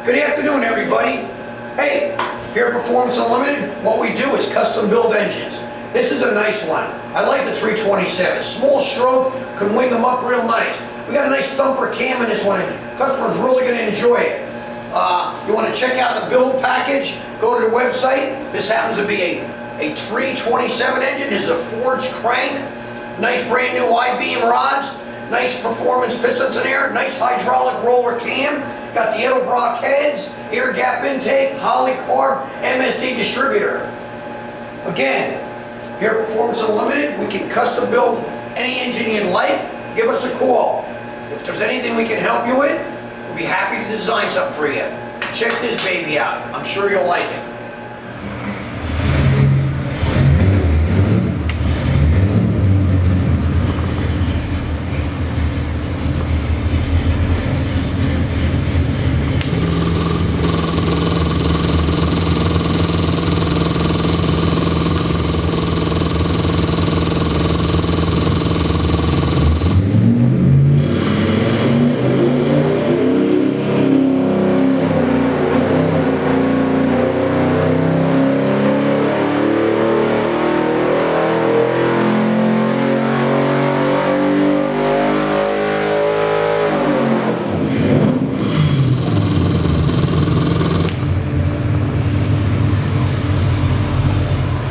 Good afternoon, everybody. Hey, here at Performance Unlimited, what we do is custom build engines. This is a nice one. I like the 327. Small stroke, can wing them up real nice. We got a nice thumper cam in this one, and customers really going to enjoy it. You want to check out the build package, go to the website. This happens to be a 327 engine. This is a forged crank, nice brand new I-beam rods, nice performance pistons in there, nice hydraulic roller cam, got the Edelbrock heads, air gap intake, Holley carb, MSD distributor. Again, here at Performance Unlimited, we can custom build any engine you'd like. Give us a call. If there's anything we can help you with, we'll be happy to design something for you. Check this baby out. I'm sure you'll like it.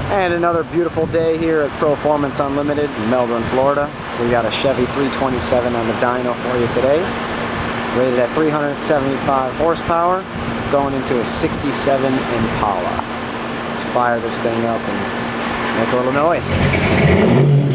And another beautiful day here at Performance Unlimited in Melbourne, Florida. We got a Chevy 327 on the dyno for you today. Rated at 375 horsepower. It's going into a 67 Impala. Let's fire this thing up and make a little noise.